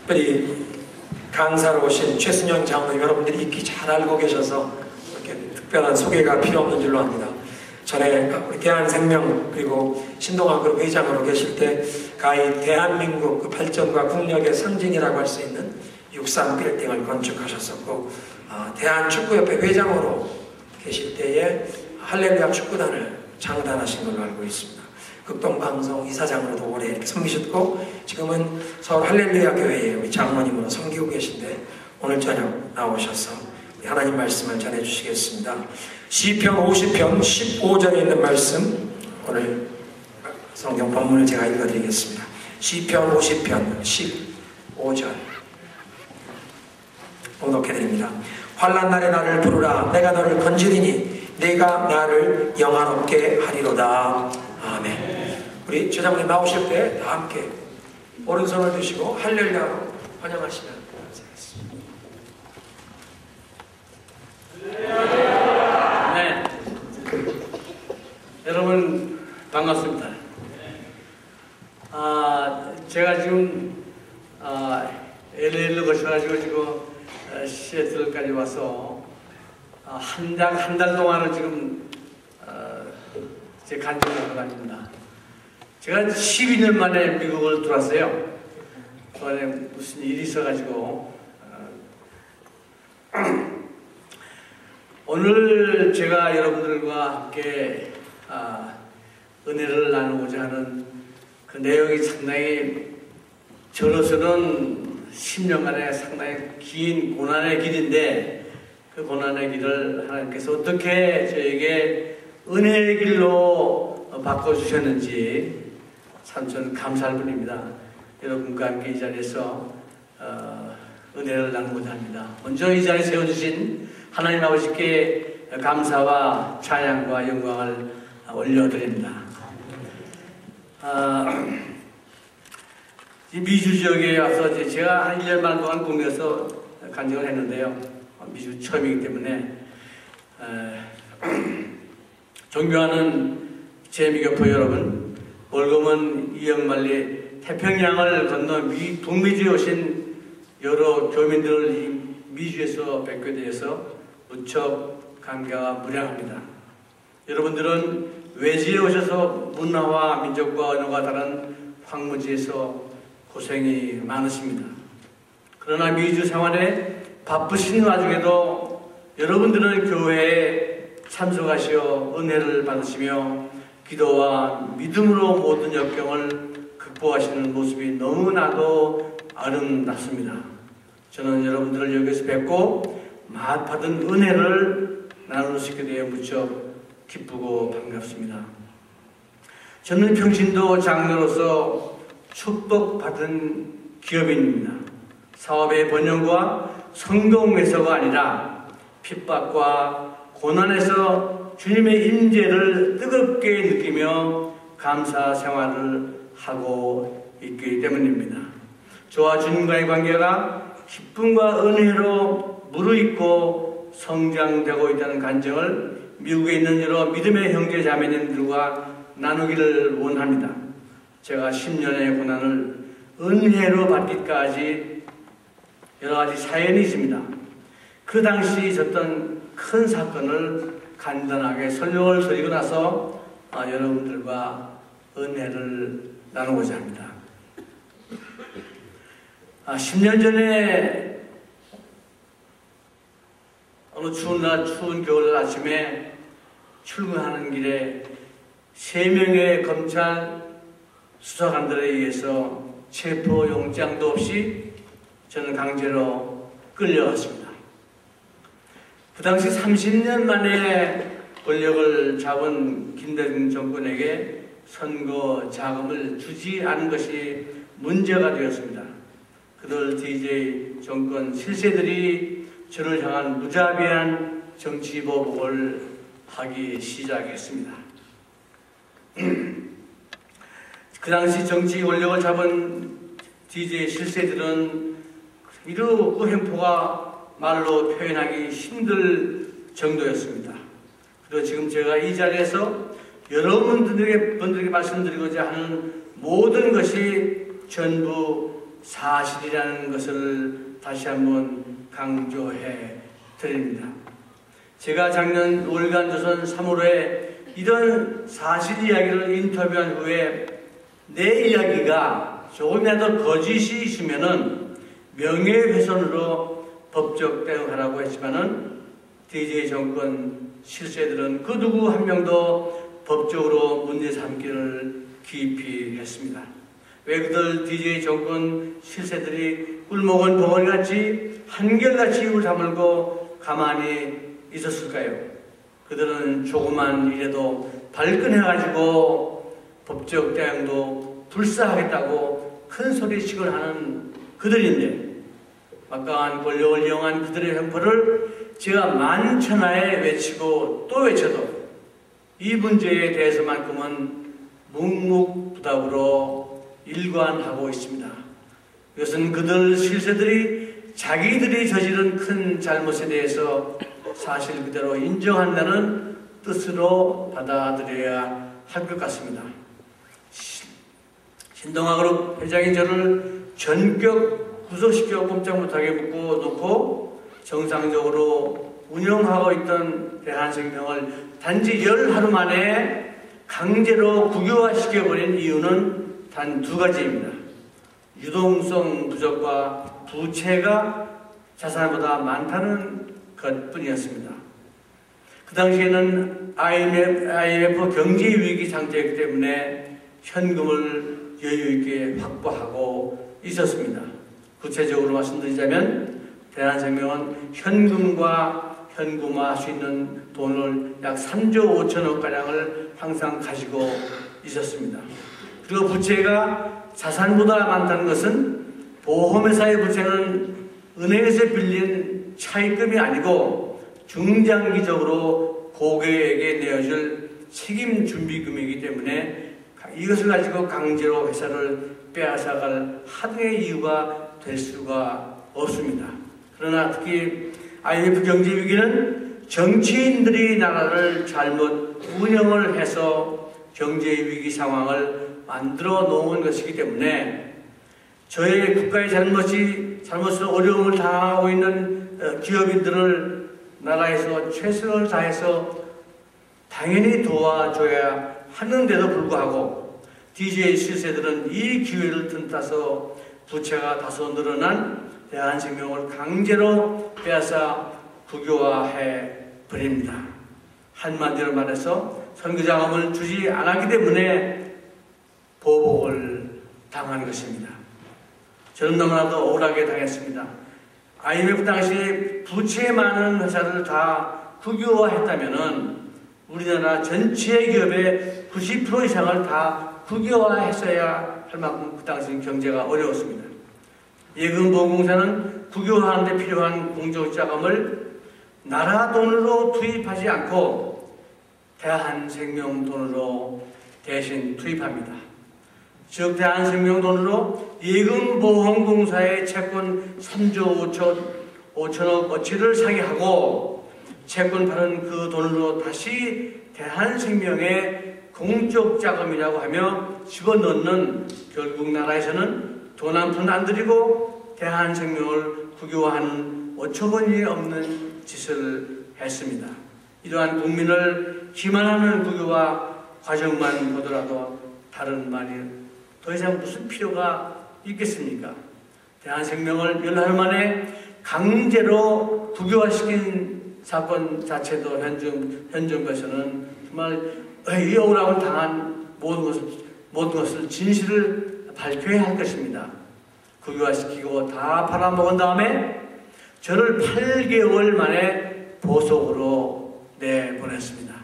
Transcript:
특별히 강사로 오신 최순영 장로님 여러분들이 익히 잘 알고 계셔서 이렇게 특별한 소개가 필요 없는 줄로 압니다. 전에 우리 대한생명 그리고 신동아 그룹 회장으로 계실 때 가히 대한민국 그 발전과 국력의 상징이라고 할 수 있는 63 빌딩을 건축하셨었고, 대한축구협회 회장으로 계실 때에 할렐루야 축구단을 창단하신 걸로 알고 있습니다. 극동방송 이사장으로도 오래 이렇게 섬기셨고, 지금은 서울 할렐루야 교회에 우리 장로님으로 섬기고 계신데 오늘 저녁 나오셔서 하나님 말씀을 전해주시겠습니다. 시편 50편 15절에 있는 말씀, 오늘 성경 본문을 제가 읽어드리겠습니다. 시편 50편 15절 봉독해드립니다. 환난 날에 나를 부르라. 내가 너를 건지리니 내가 나를 영화롭게 하리로다. 아멘. 우리 제자분이 나오실 때 다 함께 오른손을 드시고 할렐루야로 환영하시면 감사하겠습니다. 네, 여러분 반갑습니다. 제가 지금 LA로 거쳐가지고 지금 시애틀까지 와서 한 달 동안을 지금 제 간증을 하고 다닙니다. 제가 12년 만에 미국을 들어왔어요. 그간에 무슨 일이 있어가지고 오늘 제가 여러분들과 함께 은혜를 나누고자 하는 그 내용이 상당히 저로서는 10년간의 상당히 긴 고난의 길인데, 그 고난의 길을 하나님께서 어떻게 저에게 은혜의 길로 바꿔주셨는지 참 저는 감사할 뿐입니다. 여러분과 함께 이 자리에서 은혜를 나누고자 합니다. 먼저 이 자리에 세워주신 하나님 아버지께 감사와 찬양과 영광을 올려드립니다. 이 미주 지역에 와서 제가 한 1년 반 동안 공유해서 간증을 했는데요. 미주 처음이기 때문에 존경하는 제 미교포 여러분, 월금은 이영만리 태평양을 건너 북미주에 오신 여러 교민들을 미주에서 뵙게 되어서 무척 감개가 무량합니다. 여러분들은 외지에 오셔서 문화와 민족과 언어가 다른 황무지에서 고생이 많으십니다. 그러나 미주 생활에 바쁘신 와중에도 여러분들은 교회에 참석하시어 은혜를 받으시며 기도와 믿음으로 모든 역경을 극복하시는 모습이 너무나도 아름답습니다. 저는 여러분들을 여기서 뵙고 받은 은혜를 나눌 수 있게 되어 무척 기쁘고 반갑습니다. 저는 평신도 장로로서 축복받은 기업인입니다. 사업의 번영과 성공에서가 아니라 핍박과 고난에서 주님의 임재를 뜨겁게 느끼며 감사 생활을 하고 있기 때문입니다. 저와 주님과의 관계가 기쁨과 은혜로 무르익고 성장되고 있다는 간증을 미국에 있는 여러 믿음의 형제 자매님들과 나누기를 원합니다. 제가 10년의 고난을 은혜로 받기까지 여러 가지 사연이 있습니다. 그 당시 있었던 큰 사건을 간단하게 설명을 드리고 나서 여러분들과 은혜를 나누고자 합니다. 10년 전에 어느 추운 겨울 아침에 출근하는 길에 3명의 검찰 수사관들에 의해서 체포영장도 없이 저는 강제로 끌려갔습니다. 그 당시 30년 만에 권력을 잡은 김대중 정권에게 선거 자금을 주지 않은 것이 문제가 되었습니다. 그들 DJ 정권 실세들이 저를 향한 무자비한 정치 보복을 하기 시작했습니다. 그 당시 정치 권력을 잡은 DJ 실세들은 이루 횡포가 말로 표현하기 힘들 정도였습니다. 그리고 지금 제가 이 자리에서 여러분들에게 말씀드리고자 하는 모든 것이 전부 사실이라는 것을 다시 한번 강조해 드립니다. 제가 작년 5일간 조선 3월에 이런 사실 이야기를 인터뷰한 후에 내 이야기가 조금이라도 거짓이 있으면은 명예훼손으로 법적 대응하라고 했지만은 DJ 정권 실세들은 그 누구 한 명도 법적으로 문제 삼기를 기피했습니다. 왜 그들 DJ 정권 실세들이 꿀먹은 벙어리같이 한결같이 입을 다물고 가만히 있었을까요? 그들은 조그만 일에도 발끈해가지고 법적 대응도 불사하겠다고 큰 소리씩을 하는 그들인데 막강한 권력을 이용한 그들의 형벌을 제가 만천하에 외치고 또 외쳐도 이 문제에 대해서만큼은 묵묵부답으로 일관하고 있습니다. 이것은 그들 실세들이 자기들이 저지른 큰 잘못에 대해서 사실 그대로 인정한다는 뜻으로 받아들여야 할 것 같습니다. 신동아그룹 회장이 저를 전격 구속시켜 꼼짝 못하게 묶어놓고 정상적으로 운영하고 있던 대한생명을 단지 10하루 만에 강제로 국유화시켜버린 이유는 단 2가지입니다. 유동성 부족과 부채가 자산보다 많다는 것뿐이었습니다. 그 당시에는 IMF 경제위기 상태였기 때문에 현금을 여유있게 확보하고 있었습니다. 구체적으로 말씀드리자면 대한생명은 현금과 현금화할 수 있는 돈을 약 3조 5천억가량을 항상 가지고 있었습니다. 그리고 부채가 자산보다 많다는 것은 보험회사의 부채는 은행에서 빌린 차입금이 아니고 중장기적으로 고객에게 내어줄 책임 준비금이기 때문에 이것을 가지고 강제로 회사를 빼앗아갈 하등의 이유가 될 수가 없습니다. 그러나 특히 IMF 경제위기는 정치인들이 나라를 잘못 운영을 해서 경제위기 상황을 만들어 놓은 것이기 때문에 저희 국가의 잘못으로 어려움을 당하고 있는 기업인들을 나라에서 최선을 다해서 당연히 도와줘야 하는데도 불구하고 DJ 실세들은 이 기회를 틈타서 부채가 다소 늘어난 대한생명을 강제로 빼앗아 국유화해 버립니다. 한마디로 말해서 선거자금을 주지 않았기 때문에 보복을 당한 것입니다. 저는 너무나도 억울하게 당했습니다. IMF 당시 부채 많은 회사를 다 국유화했다면은 우리나라 전체 기업의 90% 이상을 다 국유화했어야 할 만큼 그 당시 경제가 어려웠습니다. 예금보험공사는 국유화하는 데 필요한 공적자금을 나라 돈으로 투입하지 않고 대한생명 돈으로 대신 투입합니다. 즉 대한생명 돈으로 예금보험공사의 채권 3조 5천억 어치를 상회하고 채권 파는 그 돈으로 다시 대한생명의 공적 자금이라고 하며 집어넣는 결국 나라에서는 돈 한 푼 안 들이고 대한생명을 국유화하는 어처구니 없는 짓을 했습니다. 이러한 국민을 기만하는 국유화 과정만 보더라도 다른 말이 더 이상 무슨 필요가 있겠습니까? 대한생명을 10하루 만에 강제로 국유화시킨 사건 자체도 현 정부에서는 정말 이 억울함을 당한 모든 것을 진실을 밝혀야 할 것입니다. 국유화시키고 다 팔아먹은 다음에 저를 8개월 만에 보석으로 내보냈습니다.